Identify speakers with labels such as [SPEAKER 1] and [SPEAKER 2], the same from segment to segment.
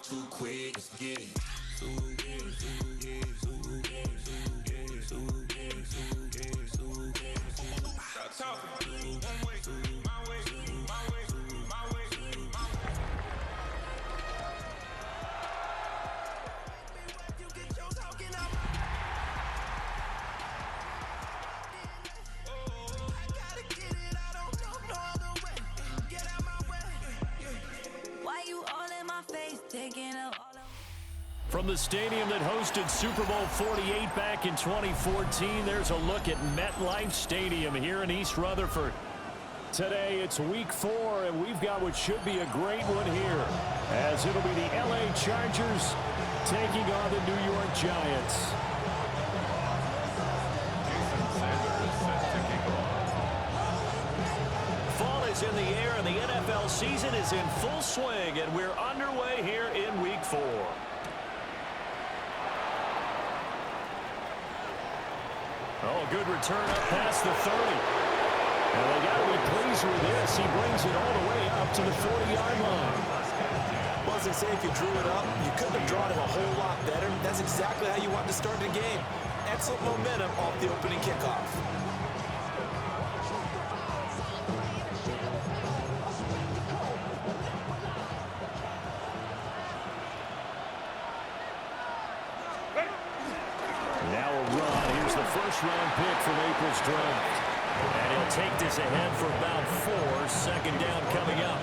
[SPEAKER 1] too quick, let's get it. Stop talking. One way, my way, my way, my way, my way.
[SPEAKER 2] From the stadium that hosted Super Bowl 48 back in 2014, there's a look at MetLife Stadium here in East Rutherford. Today, it's Week 4, and we've got what should be a great one here, as it'll be the LA Chargers taking on the New York Giants. Fall is in the air, and the NFL season is in full swing, and we're underway here in Week 4. Oh, good return up past the 30. And they got to be pleased with this. He brings it all the way up to the 40-yard line.
[SPEAKER 3] Well, as they say, if you drew it up, you couldn't have drawn it a whole lot better. That's exactly how you want to start the game. Excellent momentum off the opening kickoff.
[SPEAKER 2] First-round pick from April's draft. And he'll take this ahead for about 4. Second down coming up.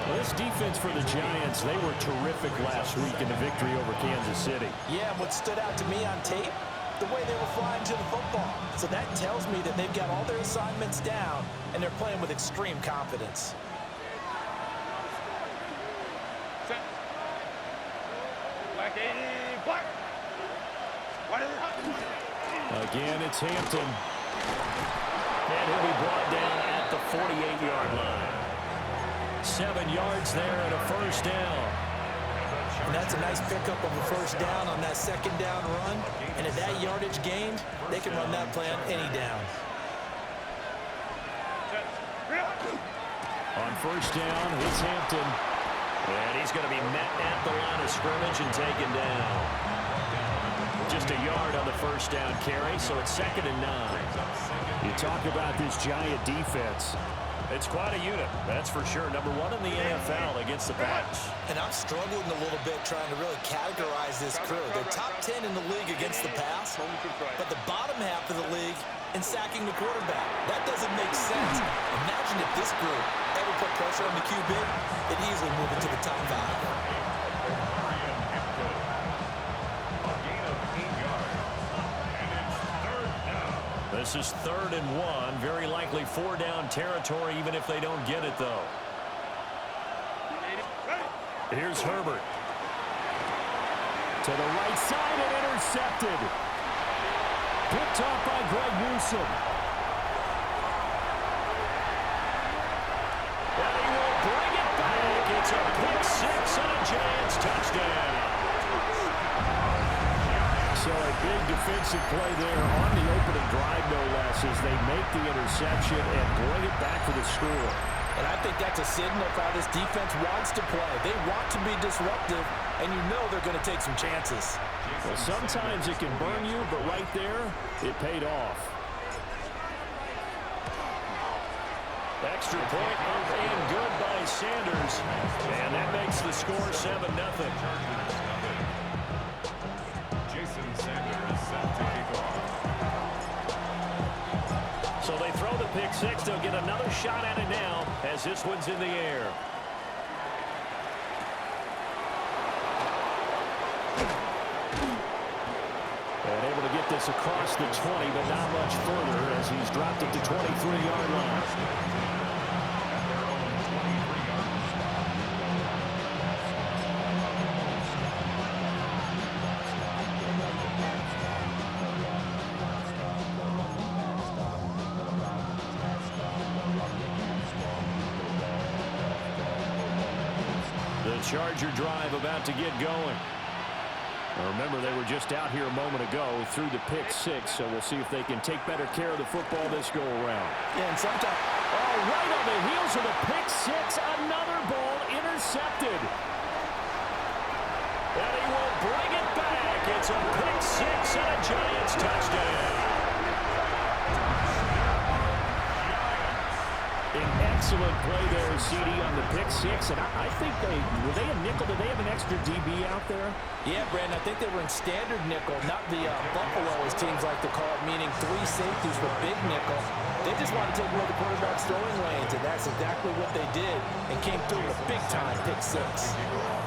[SPEAKER 2] Well, this defense for the Giants, they were terrific last week in the victory over Kansas City.
[SPEAKER 3] Yeah, what stood out to me on tape, the way they were flying to the football. So that tells me that they've got all their assignments down, and they're playing with extreme confidence.
[SPEAKER 2] Again, it's Hampton. And he'll be brought down at the 48-yard line. 7 yards there and a first down.
[SPEAKER 3] And that's a nice pickup of a first down on that second down run. And at that yardage gained, they can run that play on any down.
[SPEAKER 2] On first down, it's Hampton. And he's going to be met at the line of scrimmage and taken down. Just a yard on the first down carry, so it's 2nd and 9. You talk about this Giant defense. It's quite a unit, that's for sure. Number 1 in the NFL against the pass.
[SPEAKER 3] And I'm struggling a little bit trying to really categorize this crew. They're top 10 in the league against the pass, but the bottom half of the league in sacking the quarterback. That doesn't make sense. Imagine if this group ever put pressure on the QB, they'd easily move into the top 5.
[SPEAKER 2] This is 3rd and 1. Very likely 4-down territory, even if they don't get it, though. Here's Herbert. To the right side and intercepted. Picked off by Greg Newsome. And he will bring it back. It's a pick 6 and a Giants touchdown. So a big defensive play there on the opening drive, no less, as they make the interception and bring it back for the score.
[SPEAKER 3] And I think that's a signal of how this defense wants to play. They want to be disruptive, and you know they're going to take some chances.
[SPEAKER 2] Well, sometimes it can burn you, but right there, it paid off. Extra point up and good by Sanders. And that makes the score 7-0. So they throw the pick 6. They'll get another shot at it now as this one's in the air. And able to get this across the 20, but not much further as he's dropped it to 23-yard line. Charger drive about to get going. Now remember, they were just out here a moment ago through the pick 6, so we'll see if they can take better care of the football this go-around.
[SPEAKER 3] Yeah, and sometimes...
[SPEAKER 2] Oh, right on the heels of the pick 6, another ball intercepted. And he will bring it back. It's a pick six and a Giants touchdown. An excellent play there, CD, on the pick six. And I think were they a nickel? Did they have an extra DB out there?
[SPEAKER 3] Yeah, Brandon, I think they were in standard nickel, not the Buffalo, as teams like to call it, meaning three safeties for big nickel. They just want to take away the quarterback's throwing lanes, and that's exactly what they did and came through with a big-time pick six.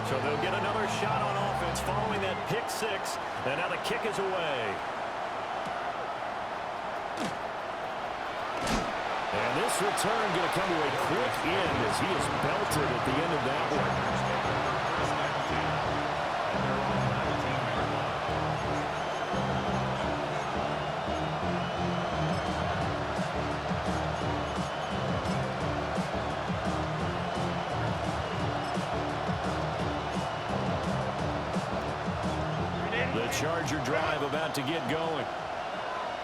[SPEAKER 2] So they'll get another shot on offense following that pick six. And now the kick is away. And this return going to come to a quick end as he is belted at the end of that one. The Charger drive about to get going.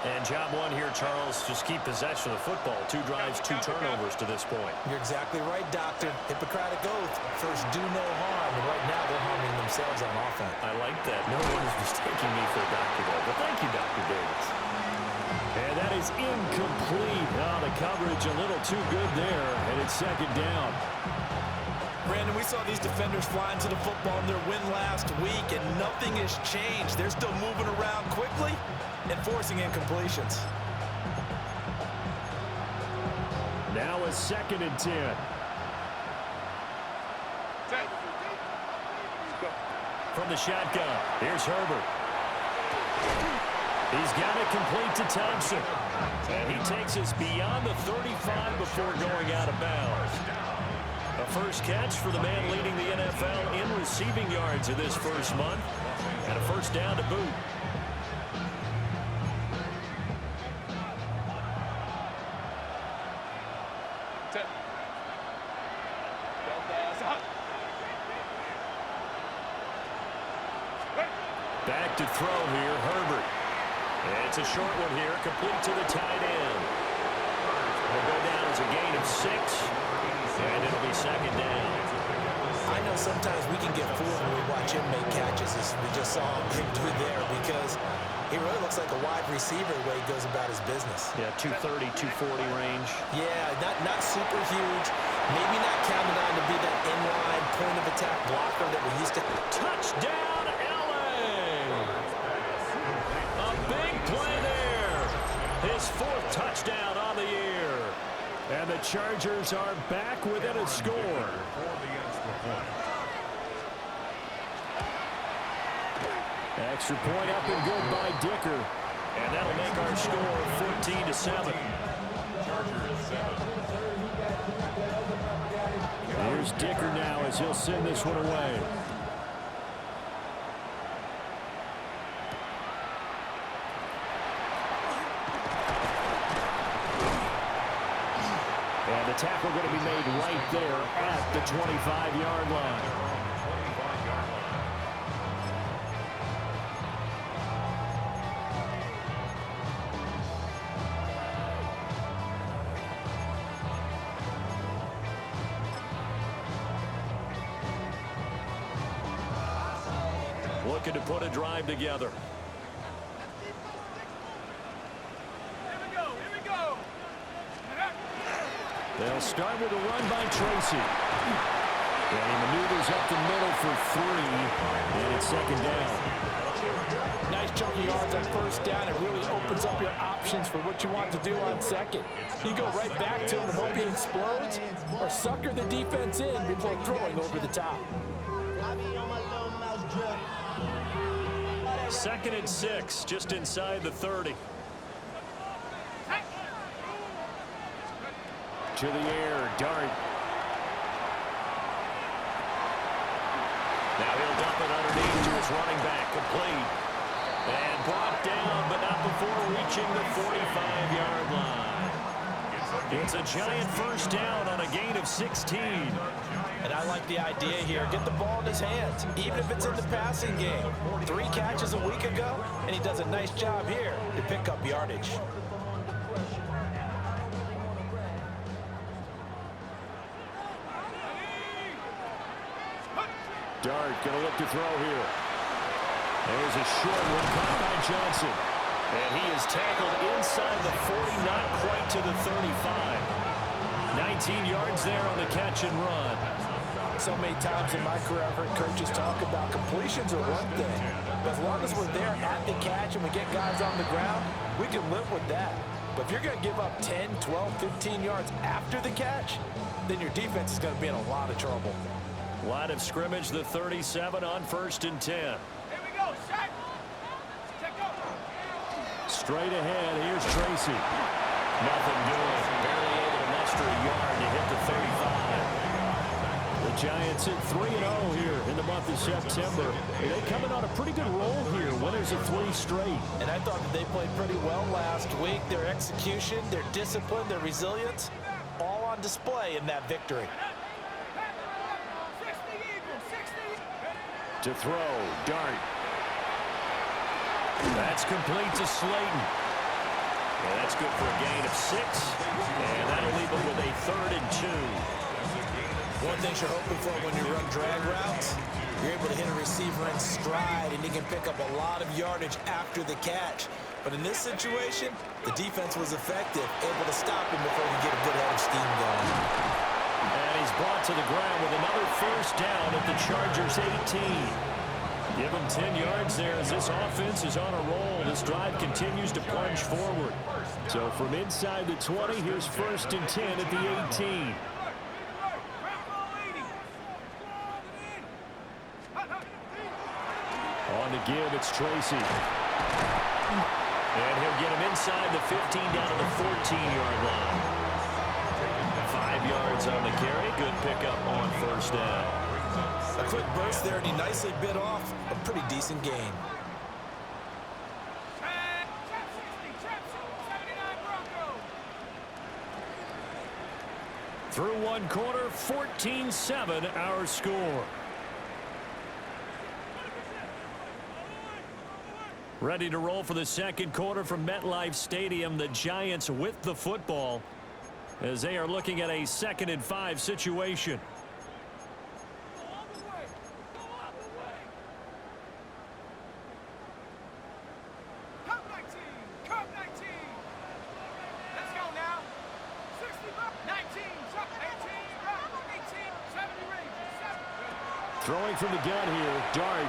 [SPEAKER 2] And job one here, Charles, just keep possession of the football. 2 drives, 2 turnovers to this point.
[SPEAKER 3] You're exactly right, Doctor. Hippocratic oath. First, do no harm. And right now, they're harming themselves on offense.
[SPEAKER 2] I like that. No one is mistaking me for a doctor, though. But thank you, Dr. Davis. And that is incomplete. Oh, the coverage a little too good there. And it's second down.
[SPEAKER 3] Brandon, we saw these defenders flying to the football in their win last week, and nothing has changed. They're still moving around quickly and forcing incompletions.
[SPEAKER 2] Now a 2nd and 10. From the shotgun, here's Herbert. He's got it complete to Thompson. And he takes us beyond the 35 before going out of bounds. A first catch for the man leading the NFL in receiving yards in this first month. And a first down to boot. Back to throw here, Herbert. It's a short one here, complete to the tight end. Will go down as a gain of 6, and it'll be second down.
[SPEAKER 3] I know sometimes we can get fooled when we watch him make catches, as we just saw him do there, because he really looks like a wide receiver the way he goes about his business.
[SPEAKER 2] Yeah, 230, 240 range.
[SPEAKER 3] Yeah, not super huge. Maybe not counted on to be that inline point-of-attack blocker that we used to.
[SPEAKER 2] Touchdown, LA! A big play there. His 4th touchdown on the year. And the Chargers are back within a score. Extra point up and good by Dicker. And that'll make our score 14-7. Here's Dicker now as he'll send this one away. And the tackle going to be made right there at the 25-yard line. Looking to put a drive together. They'll start with a run by Tracy. And he maneuvers up the middle for 3. And it's second down.
[SPEAKER 3] Nice chunk of yards on first down. It really opens up your options for what you want to do on second. You go right back to him and hope he explodes, or sucker the defense in before throwing over the top.
[SPEAKER 2] 2nd and 6, just inside the 30. To the air, Dart. Now he'll dump it underneath to his running back, complete. And brought down, but not before reaching the 45-yard line. It's a giant first down on a gain of 16.
[SPEAKER 3] And I like the idea here. Get the ball in his hands, even if it's in the passing game. 3 catches a week ago, and he does a nice job here to pick up yardage.
[SPEAKER 2] Dart going to look to throw here. There's a short one caught by Johnson. And he is tackled inside the 40, not quite to the 35. 19 yards there on the catch and run.
[SPEAKER 3] So many times in my career, I've heard coaches talk about completions are one thing. But as long as we're there at the catch and we get guys on the ground, we can live with that. But if you're going to give up 10, 12, 15 yards after the catch, then your defense is going to be in a lot of trouble.
[SPEAKER 2] Line of scrimmage, the 37 on 1st and 10.
[SPEAKER 1] Here we go, shot. Check up.
[SPEAKER 2] Straight ahead, here's Tracy. Nothing doing. Barely able to muster a yard to hit the 35. The Giants at 3-0 here in the month of September. They coming on a pretty good roll here. Winners of 3 straight.
[SPEAKER 3] And I thought that they played pretty well last week. Their execution, their discipline, their resilience, all on display in that victory.
[SPEAKER 2] To throw, Dart. That's complete to Slayton. And that's good for a gain of 6. And that'll leave them with a 3rd and 2.
[SPEAKER 3] One thing you're hoping for when you run drag routes, you're able to hit a receiver in stride, and he can pick up a lot of yardage after the catch. But in this situation, the defense was effective, able to stop him before he get a good head of steam going.
[SPEAKER 2] And he's brought to the ground with another 1st down at the Chargers' 18. Give him 10 yards there as this offense is on a roll. This drive continues to plunge forward. So from inside the 20, here's 1st and 10 at the 18. On the give, it's Tracy. And he'll get him inside the 15 down to the 14-yard line. 5 yards on the carry. Good pickup on 1st down.
[SPEAKER 3] A quick burst there, and he nicely bit off a pretty decent gain.
[SPEAKER 2] Through 1 quarter, 14-7 our score. Ready to roll for the 2nd quarter from MetLife Stadium. The Giants with the football as they are looking at a 2nd and 5 situation. Throwing from the gun here, Dart.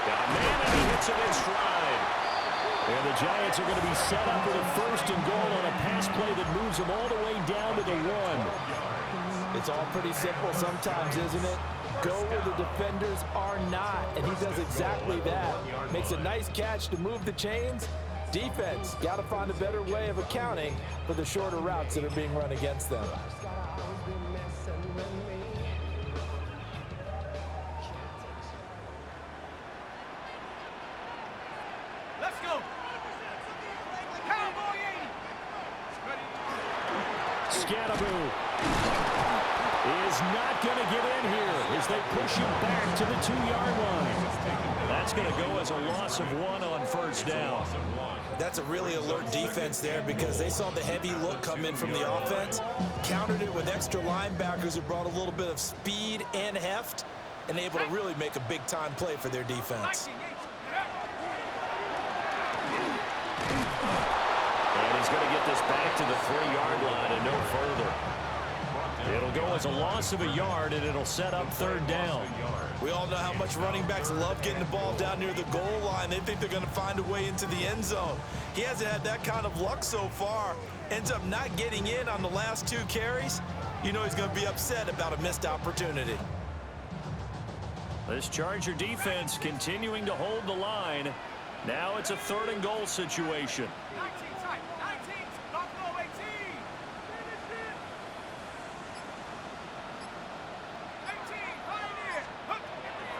[SPEAKER 2] Got a man, and he hits him in stride. And the Giants are going to be set up with a 1st and goal on a pass play that moves them all the way down to the 1.
[SPEAKER 3] It's all pretty simple sometimes, isn't it? Go where the defenders are not, and he does exactly that. Makes a nice catch to move the chains. Defense, got to find a better way of accounting for the shorter routes that are being run against them.
[SPEAKER 2] Is not going to get in here as they push him back to the 2-yard line. That's going to go as a loss of 1 on 1st down.
[SPEAKER 3] That's a really alert defense there because they saw the heavy look come in from the offense, countered it with extra linebackers who brought a little bit of speed and heft, and able to really make a big-time play for their defense.
[SPEAKER 2] And he's going to get this back to the 3-yard line and no further. It'll go as a loss of a yard, and it'll set up 3rd down.
[SPEAKER 3] We all know how much running backs love getting the ball down near the goal line. They think they're going to find a way into the end zone. He hasn't had that kind of luck so far. Ends up not getting in on the last 2 carries. You know he's going to be upset about a missed opportunity.
[SPEAKER 2] This Charger defense continuing to hold the line. Now it's a 3rd and goal situation.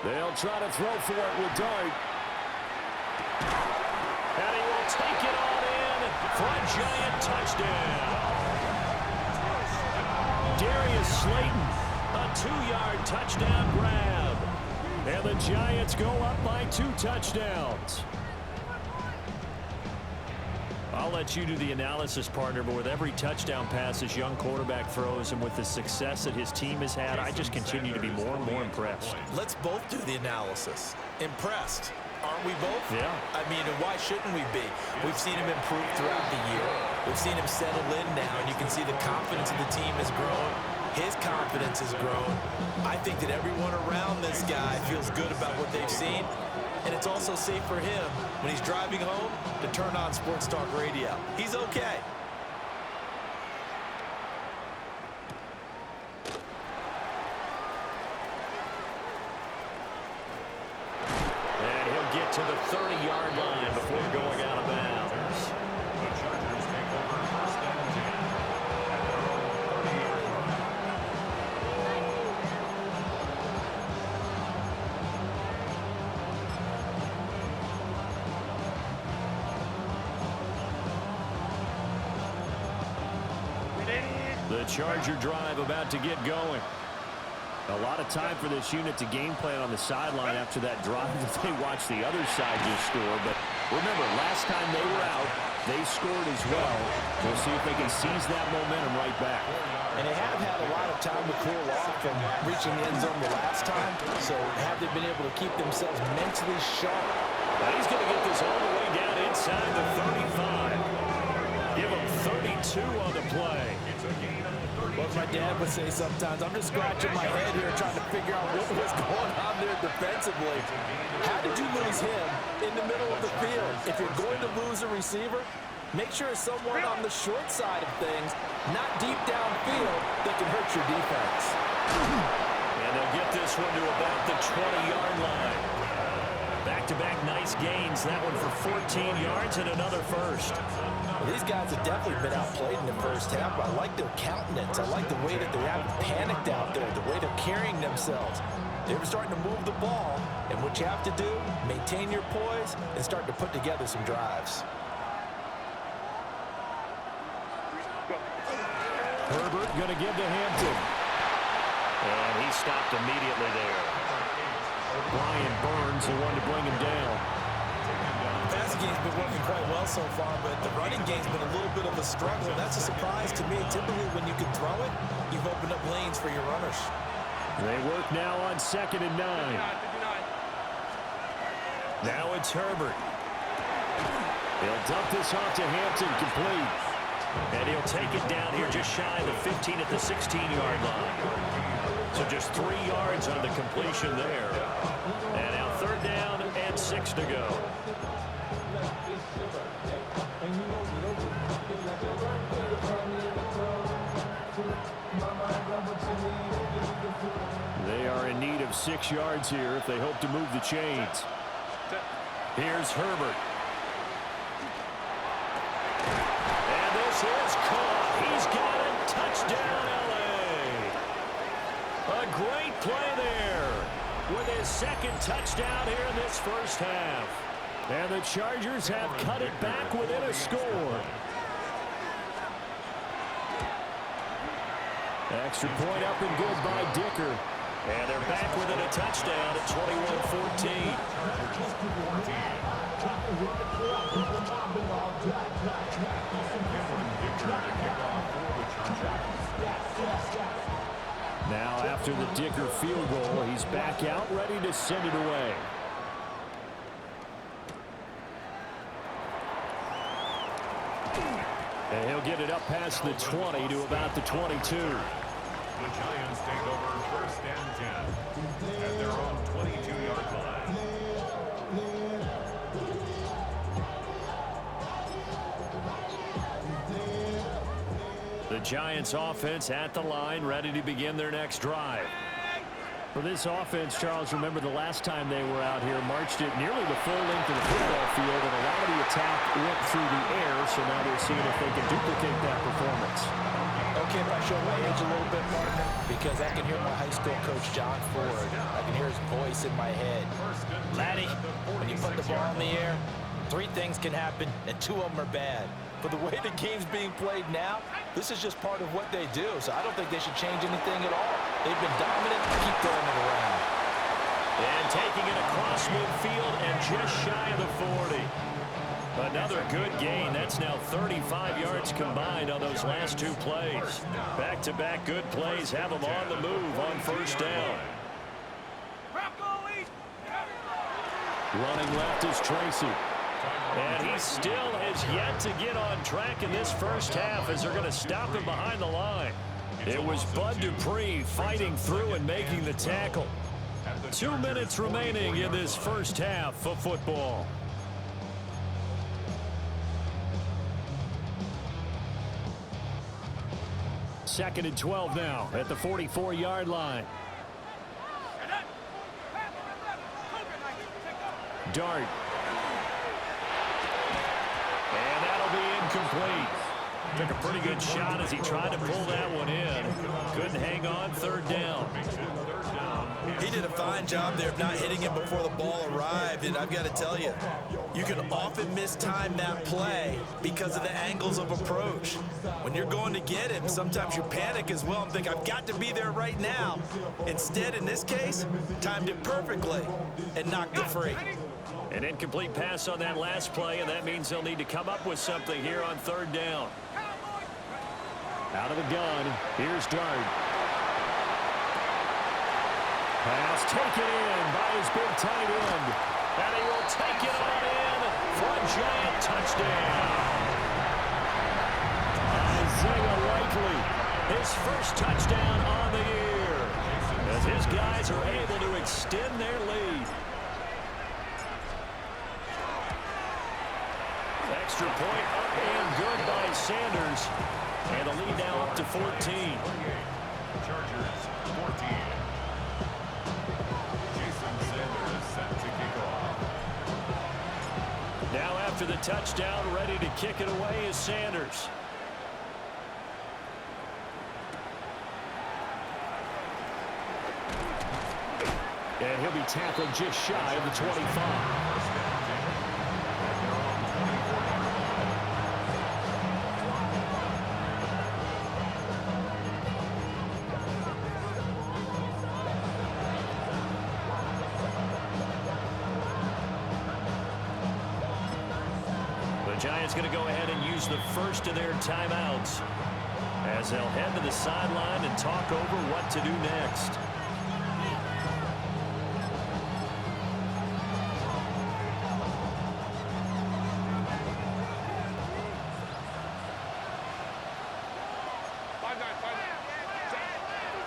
[SPEAKER 2] They'll try to throw for it with Dart. And he will take it on in for a Giant touchdown. Darius Slayton, a 2-yard touchdown grab. And the Giants go up by 2 touchdowns. I'll let you do the analysis, partner, but with every touchdown pass this young quarterback throws and with the success that his team has had, I just continue to be more and more impressed.
[SPEAKER 3] Let's both do the analysis. Impressed. Aren't we both?
[SPEAKER 2] Yeah.
[SPEAKER 3] I mean, and why shouldn't we be? We've seen him improve throughout the year. We've seen him settle in now, and you can see the confidence of the team has grown. His confidence has grown. I think that everyone around this guy feels good about what they've seen. And it's also safe for him when he's driving home to turn on Sports Talk Radio. He's okay.
[SPEAKER 2] And he'll get to the 30-yard line before going out of bounds.
[SPEAKER 1] The Chargers take over first and 10 at their own 30-yard line.
[SPEAKER 2] The Charger drive about to get going. A lot of time for this unit to game plan on the sideline after that drive that they watched the other side just score. But remember, last time they were out, they scored as well. We'll see if they can seize that momentum right back.
[SPEAKER 3] And they have had a lot of time to cool off from reaching the end zone the last time. So have they been able to keep themselves mentally sharp?
[SPEAKER 2] But he's going to get this all the way down inside the 35. Give him 32 on the play.
[SPEAKER 3] What my dad would say sometimes, I'm just scratching my head here trying to figure out what was going on there defensively. How did you lose him in the middle of the field? If you're going to lose a receiver, make sure it's someone on the short side of things, not deep downfield, that can hurt your defense.
[SPEAKER 2] And they'll get this one to about the 20-yard line. Back-to-back nice gains. That one for 14 yards and another first.
[SPEAKER 3] Well, these guys have definitely been outplayed in the first half. I like their countenance. I like the way that they haven't panicked out there, the way they're carrying themselves. They're starting to move the ball, and what you have to do, maintain your poise and start to put together some drives.
[SPEAKER 2] Herbert going to give to Hampton. And he stopped immediately there. Brian Burns, the one to bring him down.
[SPEAKER 3] The passing game's been working quite well so far, but the running game's been a little bit of a struggle. That's a surprise to me. Typically, when you can throw it, you've opened up lanes for your runners.
[SPEAKER 2] They work now on 2nd and 9. Now it's Herbert. He'll dump this off to Hampton, complete. And he'll take it down here just shy of the 15 at the 16-yard line. So just 3 yards on the completion there. And now 3rd down and 6 to go. They are in need of 6 yards here if they hope to move the chains. Here's Herbert. And this is caught. He's got it. Touchdown, L.A. A great play there with his 2nd touchdown here in this first half. And the Chargers have cut it back within a score. Extra point up and good by Dicker. And they're back within a touchdown at 21-14. Now after the Dicker field goal, he's back out ready to send it away. And he'll get it up past the 20 to about the 22.
[SPEAKER 1] The Giants take over first and 10 at their own 22-yard line.
[SPEAKER 2] The Giants offense at the line, ready to begin their next drive. For this offense, Charles, remember the last time they were out here, marched it nearly the full length of the football field, and a lot of the attack went through the air, so now they're seeing if they can duplicate that performance.
[SPEAKER 3] Okay, if I show my age a little bit, partner, because I can hear my high school coach, John Ford. I can hear his voice in my head. Laddie, when you put the ball in the air, 3 things can happen, and 2 of them are bad. But the way the game's being played now, this is just part of what they do, so I don't think they should change anything at all. They've been dominant. Keep throwing it around.
[SPEAKER 2] And taking it across midfield and just shy of the 40. Another good gain. That's now 35 yards combined on those last two plays. Back-to-back good plays have them on the move on first down. Running left is Tracy. And he still has yet to get on track in this first half as they're going to stop him behind the line. It was Bud Dupree fighting through and making the tackle. 2 minutes remaining in this first half of football. Second and 12 now at the 44-yard line. Dart. And that'll be incomplete. Took a pretty good shot as he tried to pull that one in. Couldn't hang on. Third down.
[SPEAKER 3] He did a fine job there of not hitting him before the ball arrived, and I've got to tell you, you can often mistime that play because of the angles of approach. When you're going to get him, sometimes you panic as well and think, I've got to be there right now. Instead, in this case, timed it perfectly and knocked it free.
[SPEAKER 2] An incomplete pass on that last play, and that means they'll need to come up with something here on third down. Out of the gun, here's Dart. Pass taken in by his big tight end. And he will take it on in for a giant touchdown. Isaiah Likely, his first touchdown on the year, as his guys are able to extend their lead. Extra point up and good by Sanders. And the lead now up to 14.
[SPEAKER 1] Chargers 14. Jason Sanders set to kick off.
[SPEAKER 2] Now after the touchdown, ready to kick it away is Sanders. And he'll be tackled just shy of the 25. Giants going to go ahead and use the first of their timeouts as they'll head to the sideline and talk over what to do next.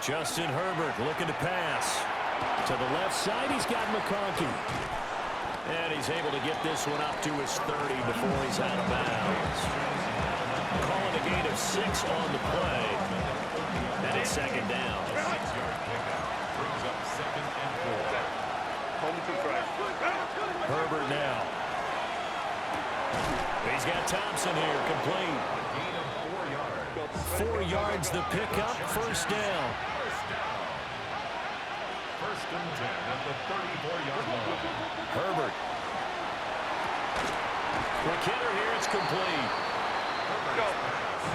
[SPEAKER 2] Justin Herbert looking to pass. To the left side, he's got McConkey. And he's able to get this one up to his 30 before he's out of bounds. Calling a gain of 6 on the play. And it's second down.
[SPEAKER 1] Brings up second and 4.
[SPEAKER 2] Herbert now. He's got Thompson here, complete.
[SPEAKER 1] Gain of 4 yards.
[SPEAKER 2] 4 yards the pickup, first down.
[SPEAKER 1] First and 10 at the 34-yard line.
[SPEAKER 2] Herbert. McKinnon here, it's complete.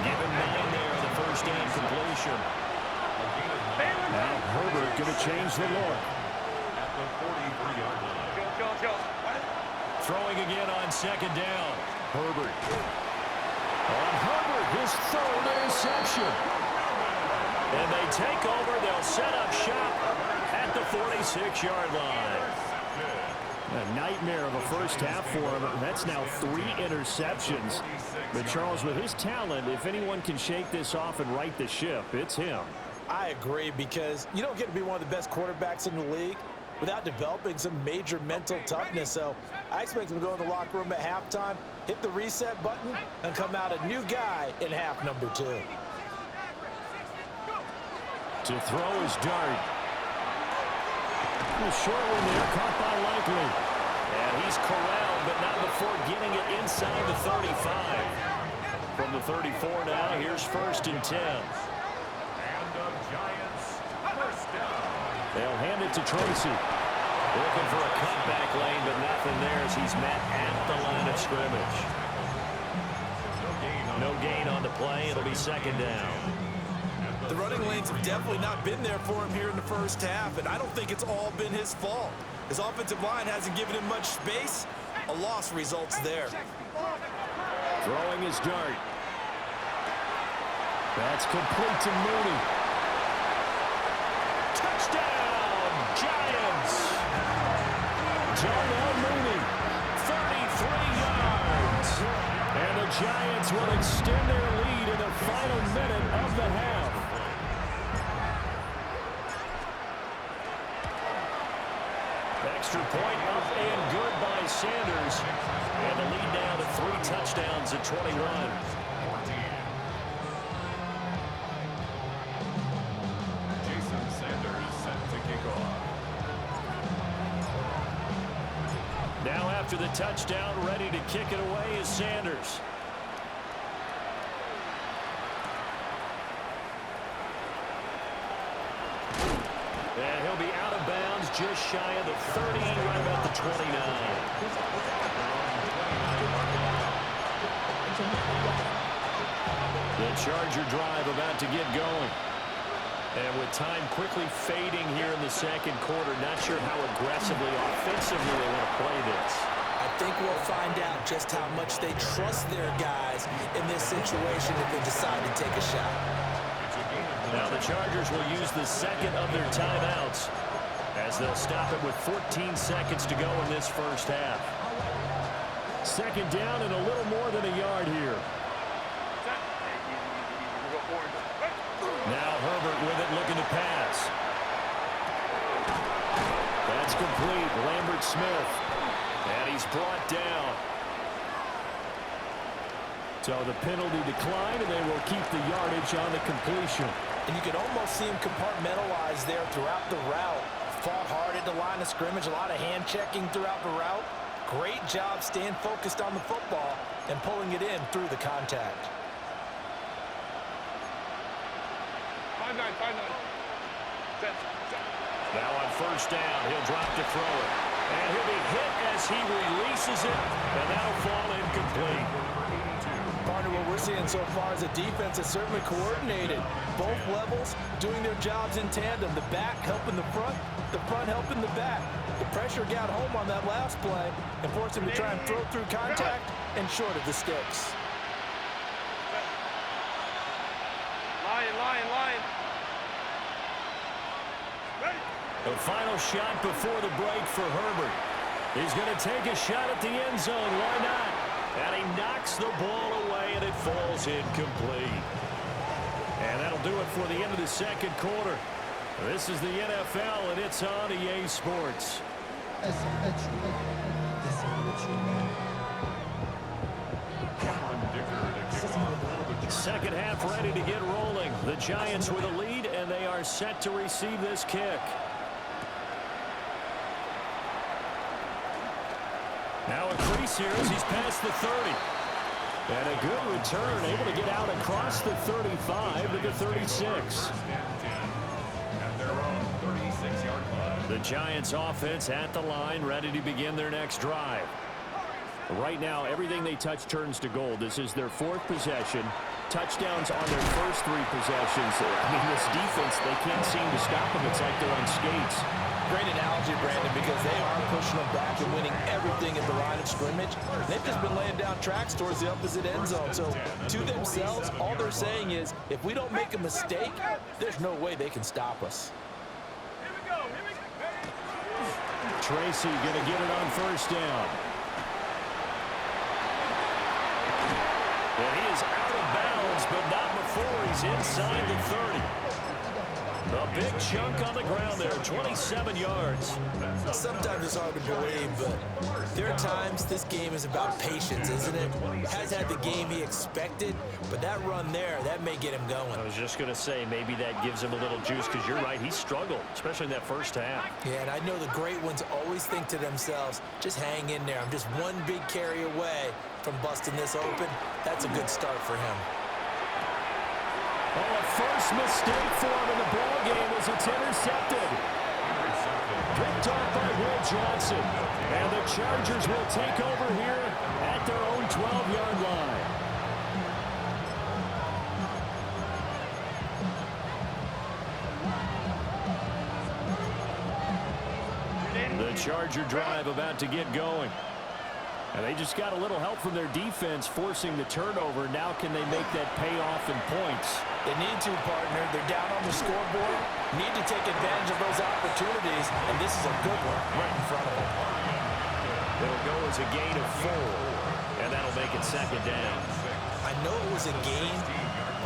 [SPEAKER 2] Given 9 there on the first down completion. Now Herbert going to change the look.
[SPEAKER 1] At the 43-yard line.
[SPEAKER 2] Throwing again on second down. Herbert. On Herbert, his third interception. And they take over. They'll set up shop at the 46-yard line. A nightmare of a first half for him. That's now 3 interceptions. But Charles, with his talent, if anyone can shake this off and right the ship, it's him.
[SPEAKER 3] I agree, because you don't get to be one of the best quarterbacks in the league without developing some major mental toughness. So I expect him to go in the locker room at halftime, hit the reset button, and come out a new guy in half number 2.
[SPEAKER 2] To throw is Dart. A short one there, caught by Likely. And he's corralled, but not before getting it inside the 35. From the 34 now, here's first and 10.
[SPEAKER 1] And the Giants first down.
[SPEAKER 2] They'll hand it to Tracy. Looking for a cutback lane, but nothing there as he's met at the line of scrimmage. No gain on the play. It'll be second down.
[SPEAKER 3] The running lanes have definitely not been there for him here in the first half, and I don't think it's all been his fault. His offensive line hasn't given him much space. A loss results there.
[SPEAKER 2] Throwing his dart. That's complete to Mooney. Touchdown, Giants! Darnell Mooney, 33 yards. And the Giants will extend their lead in the final minute of the half. Extra point up and good by Sanders. And the lead now to 3 touchdowns at 21.
[SPEAKER 1] Jason Sanders set to kick off.
[SPEAKER 2] Now after the touchdown, ready to kick it away is Sanders. And he'll be out of bounds just shy of the 30, right about the 29. The Charger drive about to get going. And with time quickly fading here in the second quarter, not sure how aggressively, offensively they want to play this.
[SPEAKER 3] I think we'll find out just how much they trust their guys in this situation if they decide to take a shot.
[SPEAKER 2] Now the Chargers will use the second of their timeouts as they'll stop it with 14 seconds to go in this first half. Second down and a little more than a yard here. Now Herbert with it, looking to pass. That's complete. Lambert Smith. And he's brought down. So the penalty declined, and they will keep the yardage on the completion.
[SPEAKER 3] And you can almost see him compartmentalize there throughout the route. Fought hard at the line of scrimmage, a lot of hand checking throughout the route. Great job staying focused on the football and pulling it in through the contact.
[SPEAKER 4] 5-9.
[SPEAKER 2] Now on first down, he'll drop to throw it. And he'll be hit as he releases it, and that'll fall incomplete.
[SPEAKER 3] Partner, what we're seeing so far is a defense that's certainly coordinated. Both levels doing their jobs in tandem. The back helping the front helping the back. The pressure got home on that last play and forced him to try and throw through contact and short of the sticks.
[SPEAKER 4] Lion.
[SPEAKER 2] The final shot before the break for Herbert. He's going to take a shot at the end zone. Why not? And he knocks the ball away, and it falls incomplete. And that'll do it for the end of the second quarter. This is the NFL, and it's on EA Sports. Second half ready to get rolling. The Giants with a lead, and they are set to receive this kick. Now a crease here as he's past the 30. And a good return, able to get out across the 35 to the 36.
[SPEAKER 1] At their own 36-yard line.
[SPEAKER 2] The Giants offense at the line, ready to begin their next drive. Right now, everything they touch turns to gold. This is their 4th possession. Touchdowns on their first 3 possessions. I mean, this defense, they can't seem to stop them. It's like they're on skates.
[SPEAKER 3] Great analogy, Brandon, because they are pushing them back and winning everything at the line of scrimmage. They've just been laying down tracks towards the opposite end zone. So to themselves, all they're saying is, if we don't make a mistake, there's no way they can stop us.
[SPEAKER 2] Tracy going to get it on first down. And he is out of bounds, but not before he's inside the 30. A big chunk on the ground there, 27 yards.
[SPEAKER 3] Sometimes it's hard to believe, but there are times this game is about patience, isn't it? Has had the game he expected, but that run there, that may get him going.
[SPEAKER 2] I was just going to say, maybe that gives him a little juice, because you're right, he struggled, especially in that first half.
[SPEAKER 3] Yeah, and I know the great ones always think to themselves, just hang in there. I'm just one big carry away from busting this open. That's a good start for him.
[SPEAKER 2] Oh, a first mistake for him in the ball game as it's intercepted. Picked off by Will Johnson. And the Chargers will take over here at their own 12-yard line. The Charger drive about to get going. And they just got a little help from their defense forcing the turnover. Now can they make that pay off in points?
[SPEAKER 3] They need to, partner. They're down on the scoreboard. Need to take advantage of those opportunities, and this is a good one right in front of them.
[SPEAKER 2] It'll go as a gain of 4, and that'll make it second down.
[SPEAKER 3] I know it was a gain,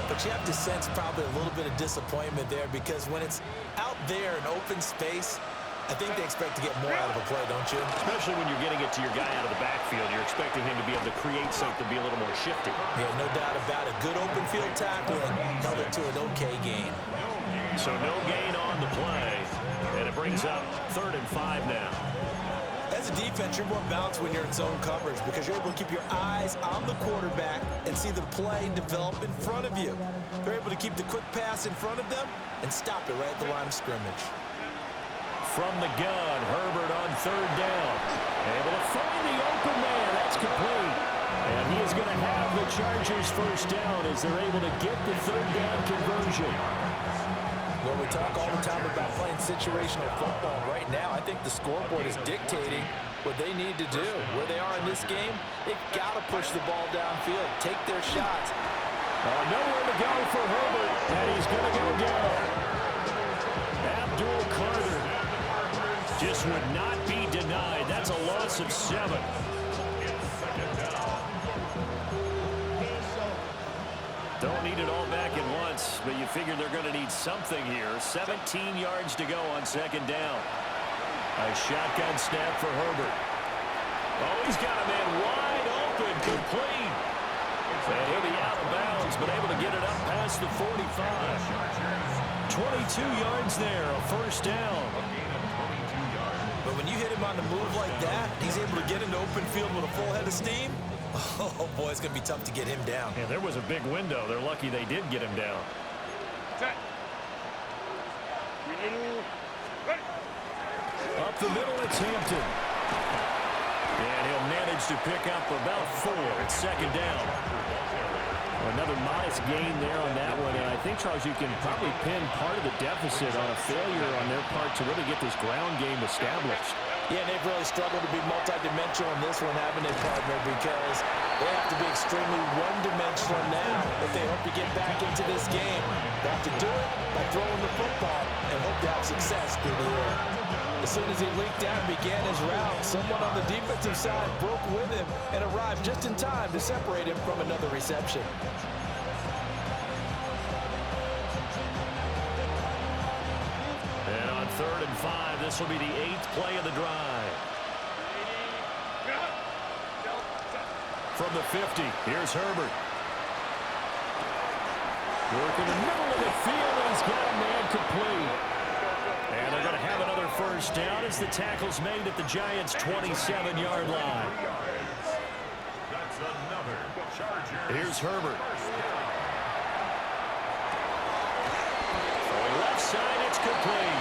[SPEAKER 3] but you have to sense probably a little bit of disappointment there because when it's out there in open space, I think they expect to get more out of a play, don't you?
[SPEAKER 2] Especially when you're getting it to your guy out of the backfield. You're expecting him to be able to create something, be a little more shifty.
[SPEAKER 3] Yeah, no doubt about it. Good open field tackle and held it to an okay gain.
[SPEAKER 2] So no gain on the play, and it brings up 3rd and 5 now.
[SPEAKER 3] As a defense, you're more balanced when you're in zone coverage because you're able to keep your eyes on the quarterback and see the play develop in front of you. They're able to keep the quick pass in front of them and stop it right at the line of scrimmage.
[SPEAKER 2] From the gun, Herbert on 3rd down. Able to find the open man. That's complete. And he is going to have the Chargers first down as they're able to get the 3rd down conversion.
[SPEAKER 3] Well, we talk all the time about playing situational football. Right now, I think the scoreboard is dictating what they need to do. Where they are in this game, they've got to push the ball downfield, take their shots.
[SPEAKER 2] Nowhere to go for Herbert, and he's going to go down. Abdul Carter just would not be denied. That's a loss of 7. Don't need it all back at once, but you figure they're going to need something here. 17 yards to go on 2nd down. A shotgun snap for Herbert. Oh, he's got a man wide open, complete. And he'll be out of bounds, but able to get it up past the 45. 22 yards there, a first down.
[SPEAKER 3] But when you hit him on the move like that, he's able to get into open field with a full head of steam. Oh, boy, it's going to be tough to get him down.
[SPEAKER 2] Yeah, there was a big window. They're lucky they did get him down. Up the middle, it's Hampton. And he'll manage to pick up about 4 at 2nd down. Another modest gain there on that one. And I think, Charles, you can probably pin part of the deficit on a failure on their part to really get this ground game established.
[SPEAKER 3] Yeah, and they've really struggled to be multidimensional in this one, haven't they, partner? Because they have to be extremely one-dimensional now if they hope to get back into this game. They have to do it by throwing the football and hope to have success through the air. As soon as he leaked out and began his route, someone on the defensive side broke with him and arrived just in time to separate him from another reception.
[SPEAKER 2] And on 3rd and 5, this will be the 8th play of the drive. From the 50, here's Herbert. Work in the middle of the field, and he's got a man complete. And they're going to have another first down as the tackle's made at the Giants' 27-yard line.
[SPEAKER 1] That's another Charger.
[SPEAKER 2] Here's Herbert. Going left side, it's complete.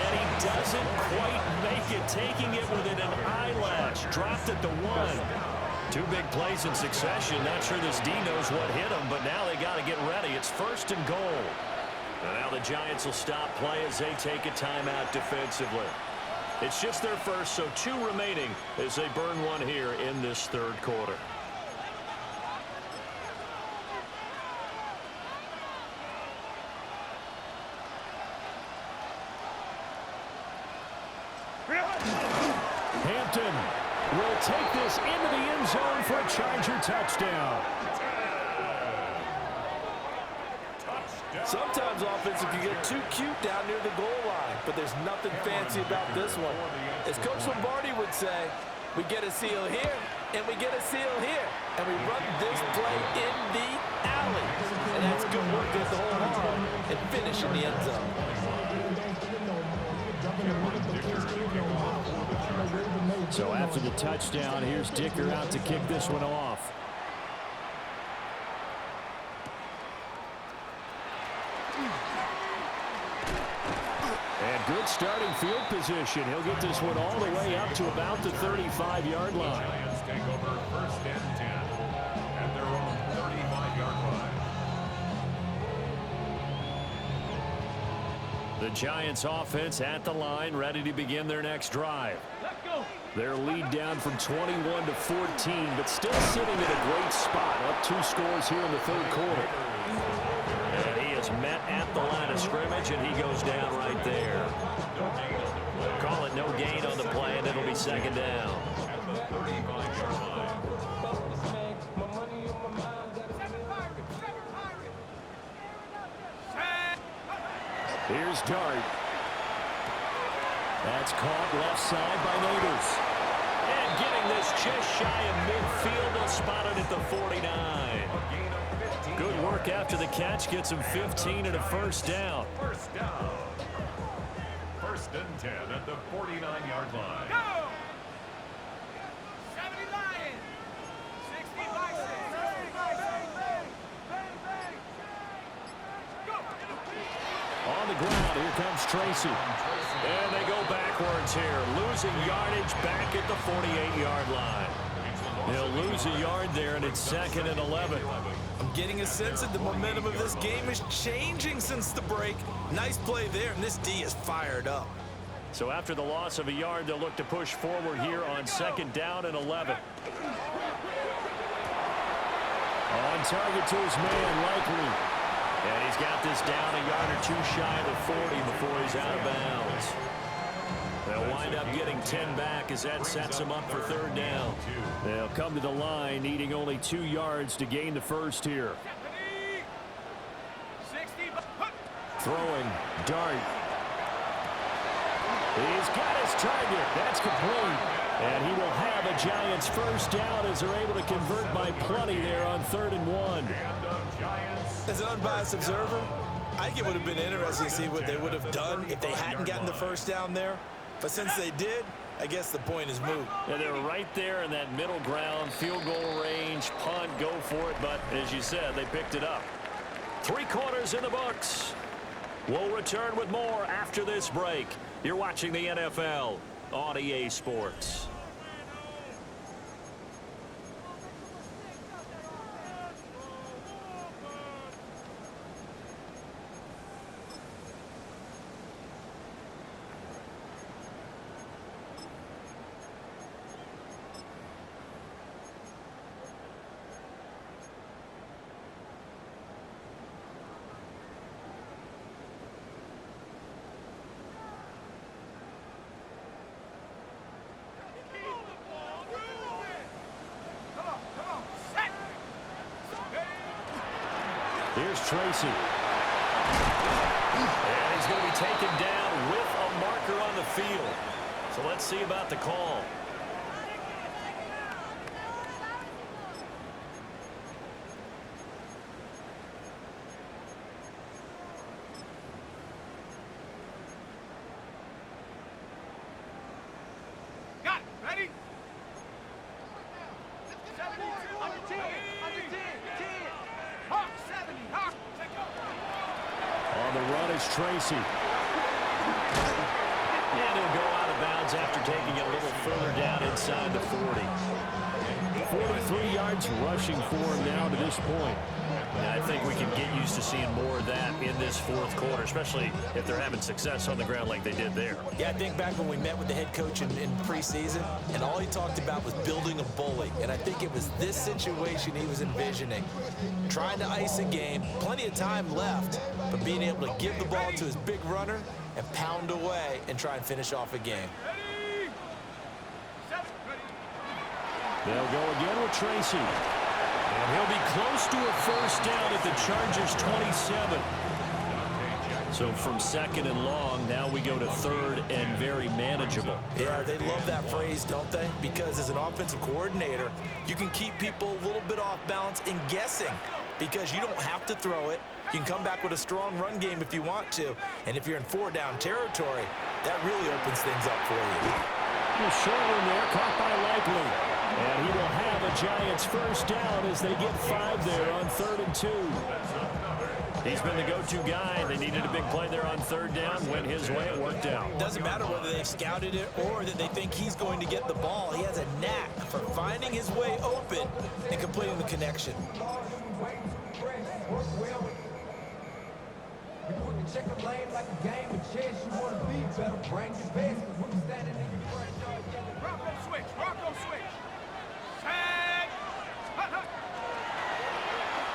[SPEAKER 2] And he doesn't quite make it, taking it within an eyelash. Dropped at the 1. 2 big plays in succession. Not sure this D knows what hit him, but now they got to get ready. It's 1st and goal. And now the Giants will stop play as they take a timeout defensively. It's just their first, so 2 remaining as they burn one here in this 3rd quarter. Hampton will take this into the end zone for a Charger touchdown.
[SPEAKER 3] Sometimes offense can get too cute down near the goal line, but there's nothing fancy about this one. As Coach Lombardi would say, we get a seal here, and we get a seal here, and we run this play in the alley. And that's good work at the whole arm and finish in the end zone.
[SPEAKER 2] So after the touchdown, here's Dicker out to kick this one off. And good starting field position. He'll get this one all the way up to about the 35-yard line.
[SPEAKER 1] Giants take over 1st and 10 at their own 35-yard line.
[SPEAKER 2] The Giants offense at the line, ready to begin their next drive.
[SPEAKER 4] Let's go.
[SPEAKER 2] Their lead down from 21 to 14, but still sitting in a great spot. Up 2 scores here in the third quarter. And he is met at the line of scrimmage, and he goes down right there. Call it no gain on the play, and it'll be second down. Here's Dart. That's caught left side by Neighbors. And getting this just shy of midfield, they'll spot it at the 49. Good work after the catch. Gets him 15 and a first down.
[SPEAKER 1] First down. First and 10 at the 49-yard line.
[SPEAKER 5] Go! 70 Lions. 60 Bison. Go!
[SPEAKER 2] On the ground, here comes Tracy. And they go backwards here, losing yardage back at the 48-yard line. They'll lose a yard there, and it's second and 11.
[SPEAKER 3] I'm getting a sense that the momentum of this game is changing since the break. Nice play there, and this D is fired up.
[SPEAKER 2] So after the loss of a yard, they'll look to push forward here on second down and 11. On target to his man, Likely. And he's got this down a yard or 2 shy of the 40 before he's out of bounds. They'll wind up getting 10 back as that sets them up for third down. They'll come to the line needing only 2 yards to gain the first here.
[SPEAKER 5] 60.
[SPEAKER 2] Throwing, Dart. He's got his target. That's complete. And he will have a Giants first down as they're able to convert by plenty there on 3rd and 1.
[SPEAKER 3] As an unbiased observer, I think it would have been interesting to see what they would have done if they hadn't gotten the first down there. But since they did, I guess the point is moot.
[SPEAKER 2] Yeah, they're right there in that middle ground, field goal range, punt, go for it. But as you said, they picked it up. 3 quarters in the books. We'll return with more after this break. You're watching the NFL on EA Sports. Here's Tracy. And he's going to be taken down with a marker on the field. So let's see about the call.
[SPEAKER 5] Got it. Ready? 72. Under 10. Under 10. 10. Hawk 70. Hawk. Take over.
[SPEAKER 2] On the run is Tracy. And he'll go out of bounds after taking it a little further down inside the 40. 43 yards rushing for him now to this point. And I think we can get used to seeing more of that in this fourth quarter, especially if they're having success on the ground like they did there.
[SPEAKER 3] Yeah, I think back when we met with the head coach in preseason, and all he talked about was building a bully. And I think it was this situation he was envisioning. Trying to ice a game, plenty of time left, but being able to give the ball to his big runner and pound away and try and finish off a game.
[SPEAKER 5] Ready? 7. Ready?
[SPEAKER 2] They'll go again with Tracy. And he'll be close to a first down at the Chargers' 27. So from second and long, now we go to third and very manageable.
[SPEAKER 3] Yeah, they love that phrase, don't they? Because as an offensive coordinator, you can keep people a little bit off balance and guessing because you don't have to throw it. You can come back with a strong run game if you want to. And if you're in 4-down territory, that really opens things up for you.
[SPEAKER 2] A short one there, caught by Likely. And he will have a Giants first down as they get 5 there on 3rd and 2. He's been the go-to guy. They needed a big play there on 3rd down. Went his way. It worked out.
[SPEAKER 3] Doesn't matter whether they've scouted it or that they think he's going to get the ball. He has a knack for finding his way open and completing the connection.
[SPEAKER 6] Check a lane like a game of chess. You want to be better, bring your best. We're standing in your front yard.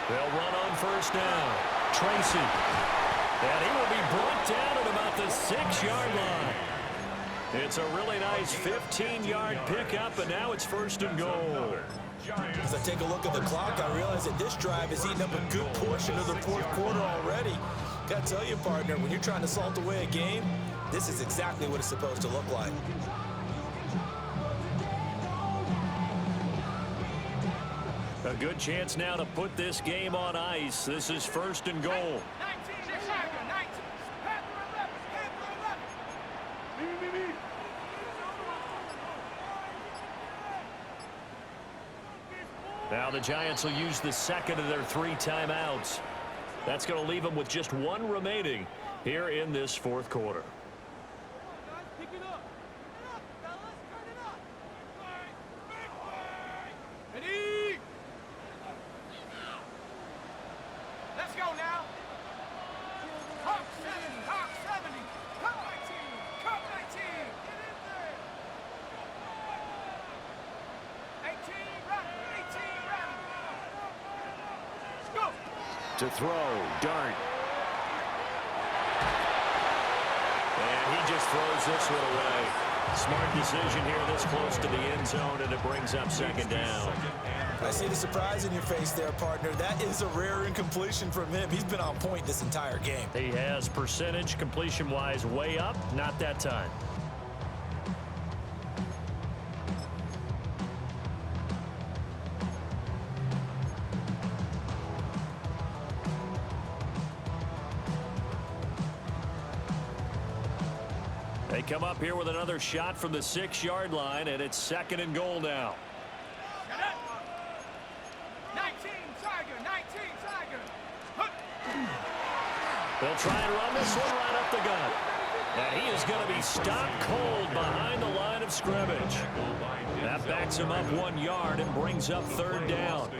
[SPEAKER 2] They'll run on first down. Tracy. And he will be brought down at about the 6-yard line. It's a really nice 15-yard pickup, and now it's first and goal.
[SPEAKER 3] As I take a look at the clock, I realize that this drive has eaten up a good portion of the fourth quarter already. Got to tell you, partner, when you're trying to salt away a game, this is exactly what it's supposed to look like.
[SPEAKER 2] A good chance now to put this game on ice. This is first and goal. Now the Giants will use the second of their 3 timeouts. That's going to leave them with just 1 remaining here in this fourth quarter.
[SPEAKER 5] Let's go now. Hawk 70, Hawk 70. Cut 19, cut 19. 18, run, 18, run. Let's go.
[SPEAKER 2] To throw, Dart. And he just throws this one away. Smart decision here this close to the end zone, and it brings up second down.
[SPEAKER 3] I see the surprise in your face there, partner. That is a rare incompletion from him. He's been on point this entire game.
[SPEAKER 2] He has percentage completion-wise way up, not that time. They come up here with another shot from the 6-yard line, and it's second and goal now.
[SPEAKER 5] 19, Tiger, 19, Tiger.
[SPEAKER 2] They'll try and run this one right up the gut. And he is going to be stopped cold behind the line of scrimmage. That backs him up 1 yard and brings up third down.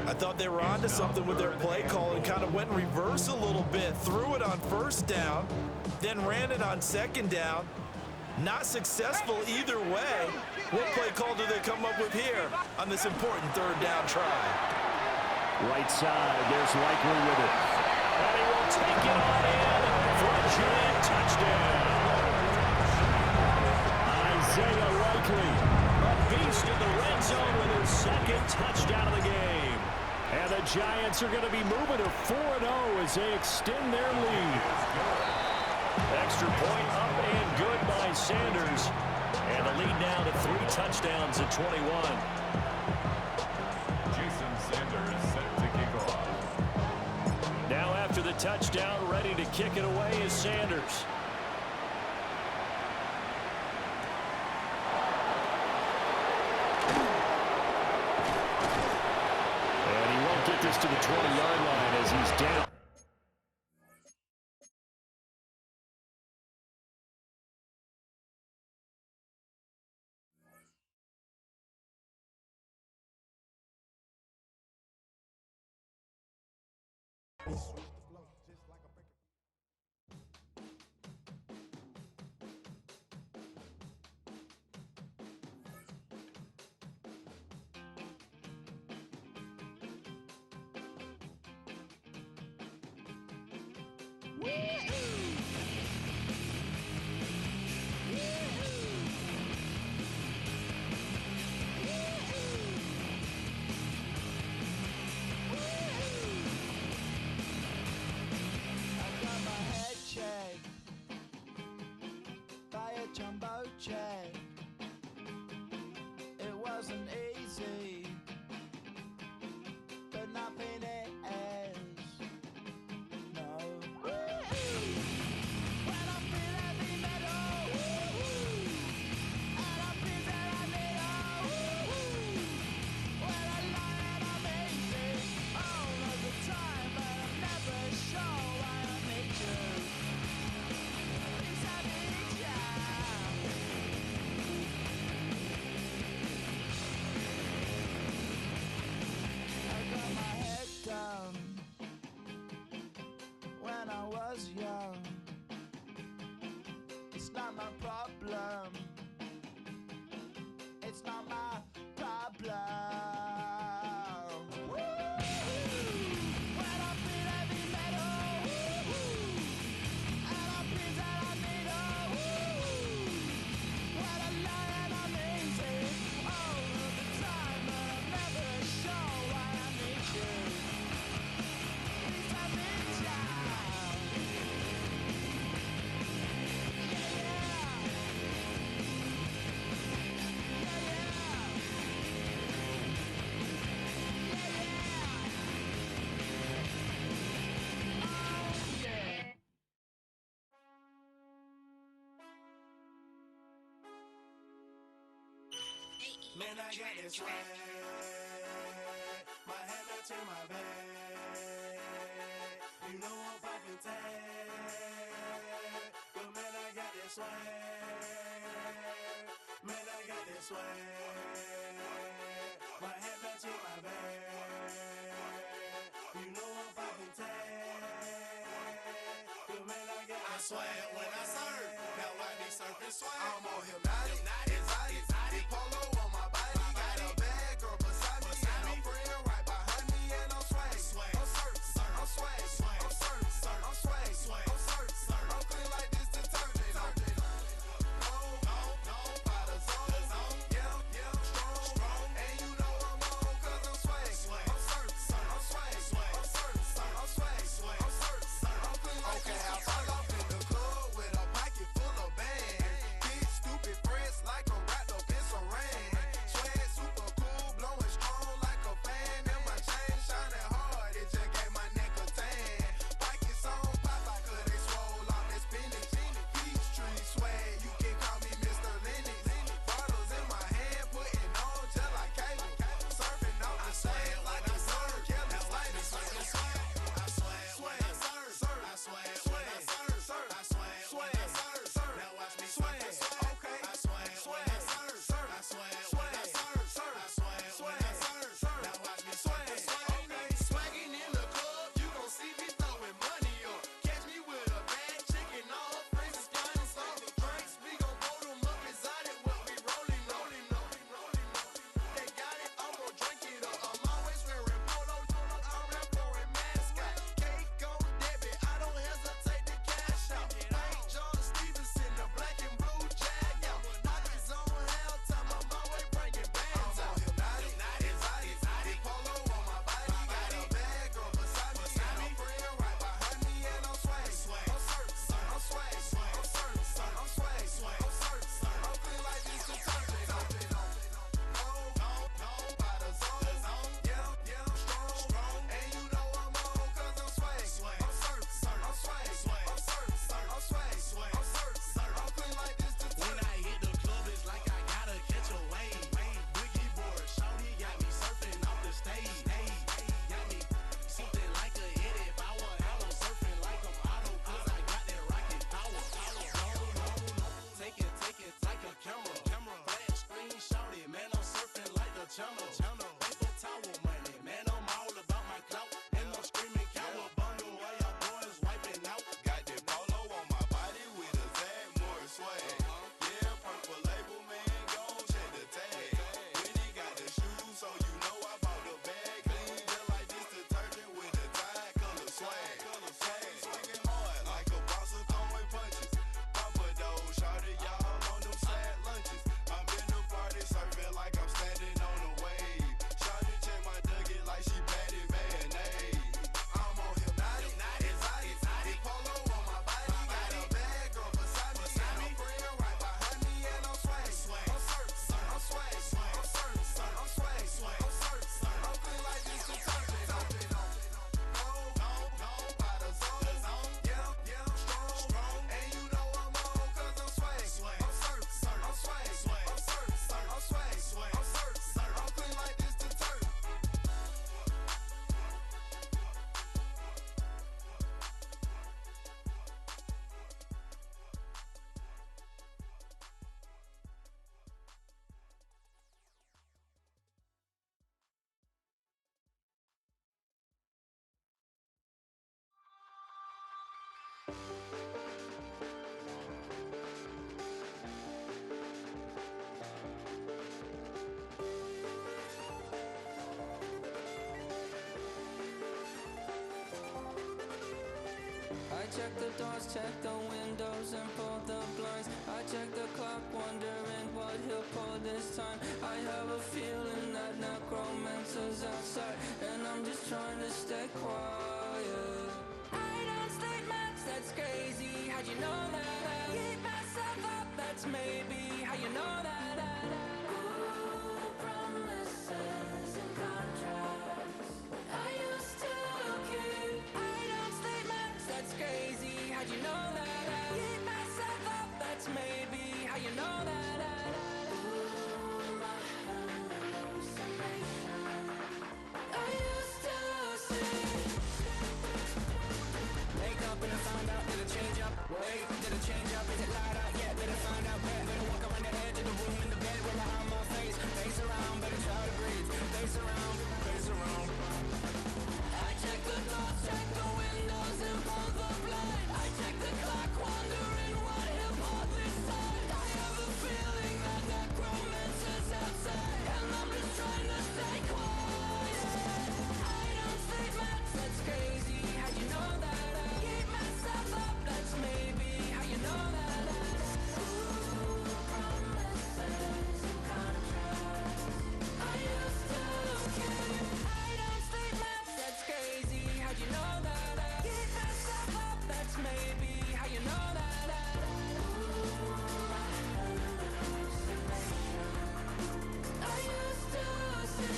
[SPEAKER 3] I thought they were onto something with their play call and kind of went in reverse a little bit. Threw it on first down, then ran it on second down. Not successful either way. What play call do they come up with here on this important third down try?
[SPEAKER 2] Right side, there's Likely with it. And he will take it on in for a giant touchdown. Isaiah Likely, a beast in the red zone with his second touchdown of the game. And the Giants are going to be moving to 4-0 as they extend their lead. Extra point up and good by Sanders. And the lead now to 3 touchdowns at 21.
[SPEAKER 1] Jason Sanders set to kick off.
[SPEAKER 2] Now after the touchdown, ready to kick it away is Sanders. And he won't get this to the 20-yard line as he's down.
[SPEAKER 7] Jumbo check. It wasn't easy, but nothing is. No. When I feel heavy metal, and I feel that I need when I lie and I'm easy all of the time, but I'm never sure why I need you. Please I need ya. When I was young, it's not my problem. It's not my problem. Woo!
[SPEAKER 8] Man, I got this swag. My hat matching my bag. You know I'm poppin' tag. But man, I got this swag. Man, I got this swag. My hat matching my bag. You know I'm poppin' tag. But man, I got this swag. When I serve, now I be surfing swag. I'm on hypnotic, exotic, polo on my body. Got a bad girl beside me, and a friend right behind me, and I'm swag. I'm surf, I'm swag, I'm surf, I'm swag, I'm surf, I'm clean like this detergent. No, by the zone, yeah, strong, and you know I'm on 'cause I'm swag. I'm surf, I'm swag, I'm surf, I'm swag, I'm surf, I'm clean like this. Okay, I fall off in the club with a pocket full of bands. Big stupid friends like I'm wrapped up in saran. Swag super cool, blowing strong like a fan. And my chain shining hard, it just gave my neck a tan. Pockets on Popeye 'cause they swole off that spinach. Peachtree swag, you can call me Mr. Lennox. Bottles in my hand, putting on just like cable. Surfing off the sand like a surf. Careless like this. I swag when I surf. I swag when I surf. I swag when I surf. Now watch me swag. Okay. I swag when I surf. I swag when I surf. I swag when I surf. Now watch me swag. Okay. Swagging in the club, you gon' see me throwing money up. Catch me with a bad chicken, all friends is flying slow. Drinks, we gon' blow them up exotic. What we rolling. They got it, I'm gon' drink it up. I'm always wearing polo. I'm rap for a mascot. Cake on debit, I don't hesitate to cash out. St. John Stevenson, the black and blue jag out. Pockets on hell time, I'm always bringing bands out. Hypnotic, exotic, polo on my body. Got a bad girl beside me, and a friend right behind me, and I'm swag. I'm surf, I'm swag, I'm surf, I'm swag, I'm surf, I'm clean like this detergent. No, by the zone, yeah, strong, and you know I'm on 'cause I'm swag. I'm surf, I'm swag, I'm surf, I'm swag, I'm surf, I'm clean like this detergent. When I hit the club, it's like I gotta catch a wave. Boogie board, shawty got me surfing off the stage. Got me something like a Eddie Bauer. I'm surfing like I'm auto 'cause I got that rocket power. Take it like a camera. Flat screen, shawty, man, I'm surfing like the channel. Paper towel money, man, I'm all about my clout. And I'm screaming cowabunga while y'all boys wiping out. Got that polo on my body with a Zach Morris swag. Yeah, purple label, man, gon' check the tag. Winnie got the shoes, so you know I bought the bag. Clean just like this detergent with a tie color swag. Swinging hard like a boxer throwing punches. Papa dough, shawty, y'all on them sad lunches. I'm in the party surfing like I'm standing on a wave. Shawty check my nugget like she batted mayonnaise. I'm on hypnotic, exotic, polo on my body. Got a bad girl beside me, and a friend right behind me, and I'm swag. I'm surf, I'm swag, I'm surf, I'm swag, I'm surf, I'm clean like this detergent. No, by the zone, yeah, strong, and you know I'm on 'cause I'm swag. I'm surf, I'm swag, I'm surf, I'm swag, I'm surf, I'm clean like this detergent.
[SPEAKER 9] I check the doors, check the windows, and pull the blinds. I check the clock, wondering what he'll pull this time. I have a feeling that necromancer's outside, and I'm just trying to stay quiet. I don't sleep much, that's crazy. How'd you know that? Keep myself up, that's maybe how you know that. Ooh, promises and contracts I used to keep. I don't sleep much, that's crazy. How'd you know that? Keep myself up, that's maybe how you know that. Ooh, my change up, is it light out yet? Better find out better. Better walk around the edge of the room in the bed with a on my face. Face around, better try to breathe. Face around, face around. I check the doors, check the windows, and pull the blind. I check the clock, wondering what he'll pull this side. I have a feeling that necromancer's outside, and I'm just trying to stay quiet. I don't sleep much, that's crazy. How you know that? I keep myself up, that's maybe how you know that. Ooh, promises and contracts. I used to keep. I don't sleep much, that's crazy. How you know that? I keep myself up, that's maybe how you know that. Ooh, hallucination. I used to see.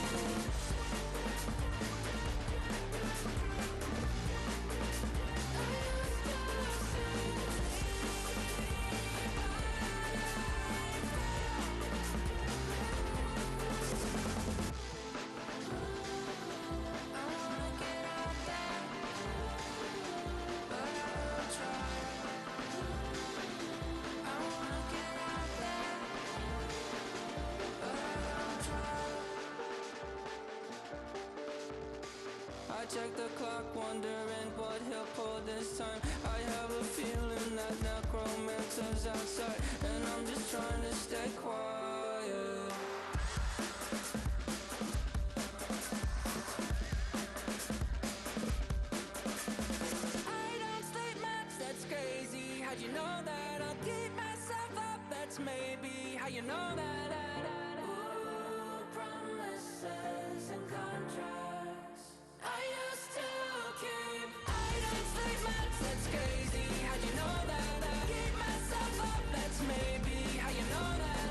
[SPEAKER 9] I check the clock, wondering what he'll pull this time. I have a feeling that necromancer's outside, and I'm just trying to stay quiet. I don't sleep much, that's crazy. How'd you know that? I'll keep myself up, that's maybe how you know that. Ooh, promises and contracts. I used to keep. I don't sleep much, that's crazy. How'd you know that? I keep myself up, that's maybe how you know that.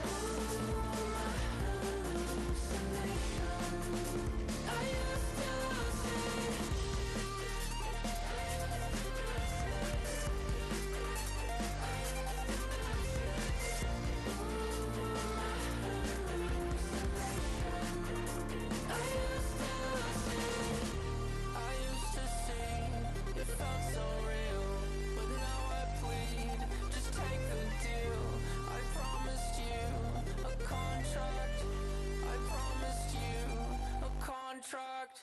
[SPEAKER 9] Ooh, hallucination. I used to see. It felt so real, but now I plead, just take the deal. I promised you a contract. I promised you a contract.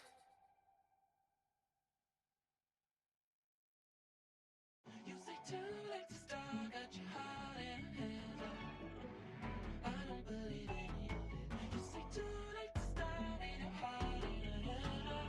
[SPEAKER 9] You say too late to start, got your heart in a handle. I don't believe any of it. You say too late to start, ain't your heart in a handle.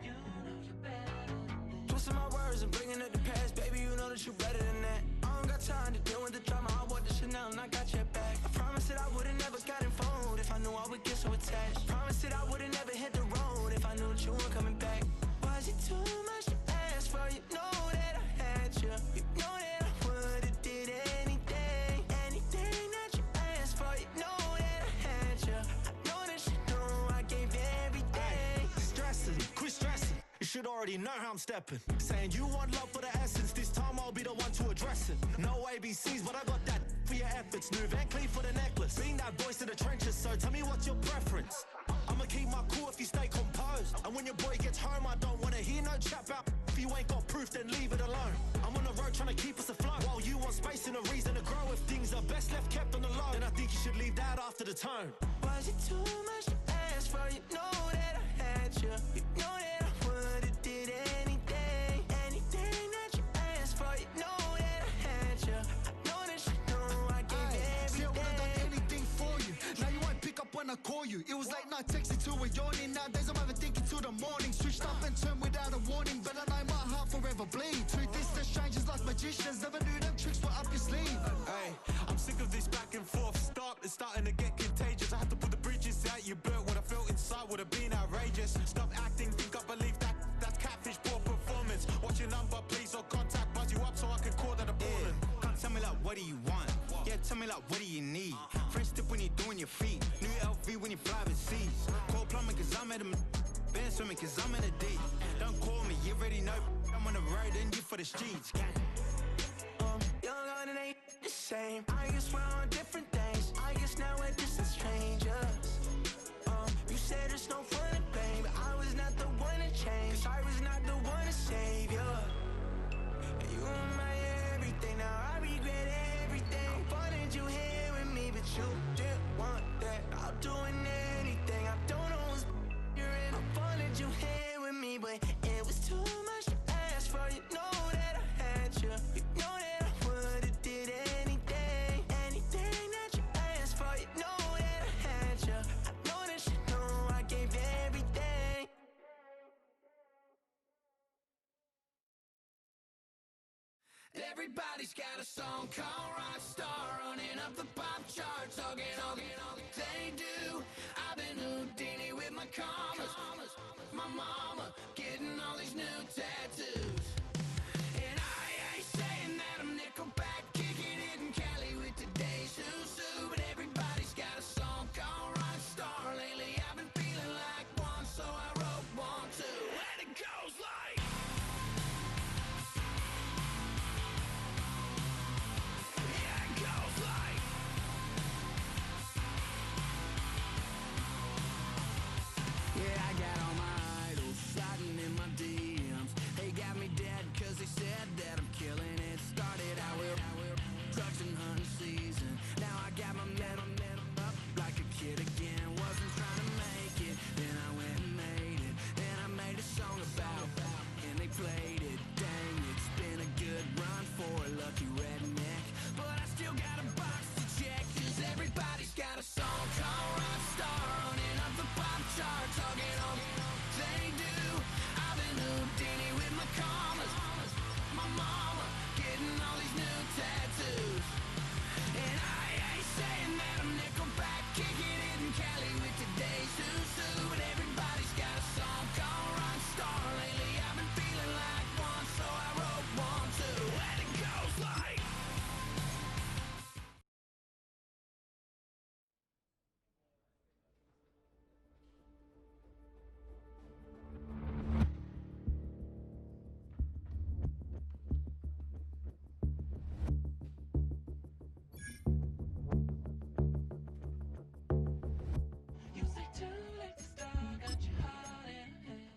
[SPEAKER 9] You know you're better than this. Twisting my words and bringing up the past, baby, you know that you're better than that. I don't got time to deal with the drama, I want the Chanel and I got your back. I promised that I would've never gotten phoned if I knew I would get so attached. Promised that I would've never hit the road if I knew that you weren't coming back. Was it too much to ask for? You know that I had you. You know that I would've did anything, anything that you asked for. You know that I had you. I know that you know I gave everything.
[SPEAKER 10] Stressing, quit stressing. You should already know how I'm stepping. Saying you want love for the essence, this time I'll be the one to address it. No ABCs, but I got that for your efforts. New Van Cleef for the necklace. Being that voice in the trenches, so tell me what's your preference. I'ma keep my cool if you stay composed. And when your boy gets home, I don't wanna hear no chat about. If you ain't got proof, then leave it alone. I'm on the road trying to keep us afloat, while you want space and a reason to grow. If things are best left kept on the low, then I think you should leave that after the tone.
[SPEAKER 9] Was it too much to ask for? You know that I had you. You know that I would've did anything, anything that you asked for. You know that I had you. I know that you know I gave everything.
[SPEAKER 10] See, I would've done anything for you. Now you won't pick up when I call you. It was late night texting till we're yawning. Nowadays I'm overthinking till the morning. Switched up and turned without a warning, but I know my heart forever bleeds. Truth is, the strangers like magicians. Never knew them tricks were up your sleeve.
[SPEAKER 11] Hey, I'm sick of this back and forth. It's starting to get contagious. I had to put the bridges out you built. What I felt inside would have been outrageous. Stop acting, think I believe that's catfish, poor performance. Watch your number, please, or contact, buzz you up so I can call that appalling.
[SPEAKER 12] Can't tell me like, what do you want? Yeah, tell me like, what do you need? French tip when you're doing your feet. New LV when you fly overseas. Call plumbing cause I'm at a been swimming cause I'm in a deep. Don't call me, you already know. I'm on the road and you for the streets. Young on it ain't the same. I guess we're on different things. I guess now we're distant strangers. You said there's no fun to blame, but I was not the one to change. 'Cause I was not the one to save you. You were my everything.
[SPEAKER 10] you didn't want that. I'm doing anything. I don't know what's you're in. I wanted you here with me, but it was too much to ask for. You know that I had you. You know that I would've did anything, anything that you asked for. You know that I had you. I know that you know I gave everything.
[SPEAKER 7] Everybody's got a song called Rockstar, running up the pop charts, hugging all they do. I've been Houdini with my commas, my mama getting all these new tattoos. And I ain't saying that I'm Nickelback, kicking it in Cali with today's Susu. But everybody's got a song called Rockstar. Lately I've been feeling like one, so I wrote one too. And it goes like, yeah, it goes like,
[SPEAKER 10] Yeah, I got all my idols sliding in my DMs. They got me dead cause they said that I'm killing it. Started out with drugs and hunting season. Now I got my metal up like a kid again. Wasn't trying to make it, then I went and made it. Then I made a song about and they played it. Dang, it's been a good run for a lucky redneck, but I still got a box to check.
[SPEAKER 7] cause everybody's got a song called Rockstar, running up the pop charts, hugging all they do. I've been Houdini with my commas, my mama getting all these new tattoos. And I ain't saying that I'm Nickelback, kicking it in Cali with today's Susu. But everybody's got a song called Rockstar. Lately I've been feeling like one, so I wrote one too. And it goes like,
[SPEAKER 9] You say too late to start, got your heart in hand.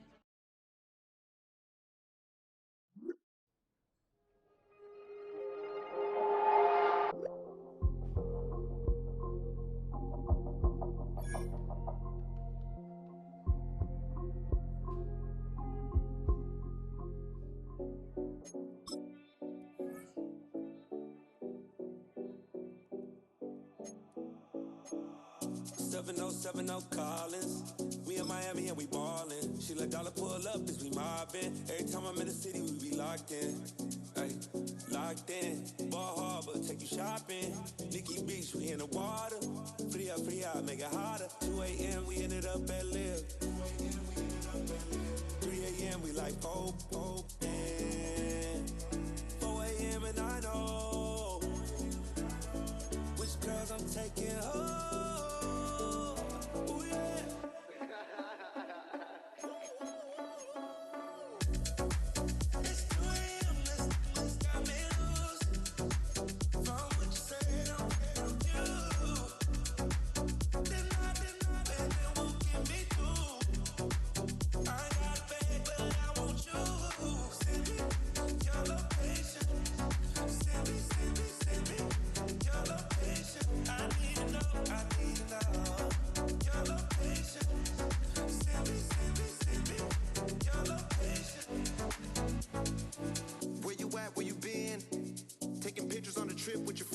[SPEAKER 11] Seven oh Collins. We in Miami and we ballin'. She let dollar pull up as we mobbin'. Every time I'm in the city, we be locked in. Ay, locked in. Ball Harbor, take you shopping. Nikki Beach, we in the water. Free up, make it hotter. 2 a.m. we ended up at Live. 3 a.m. we like Pope. And 4 a.m. and I know which girls I'm taking home. Ooh, yeah. It's 2 a.m. Let's got me loose. From what you said, I'm you. Then it won't get me through. I ain't got a bag, but I want you. Send me your location. Send me your location. I need to know. Your location. Send me your location.
[SPEAKER 10] Where you at? Where you been? Taking pictures on the trip with your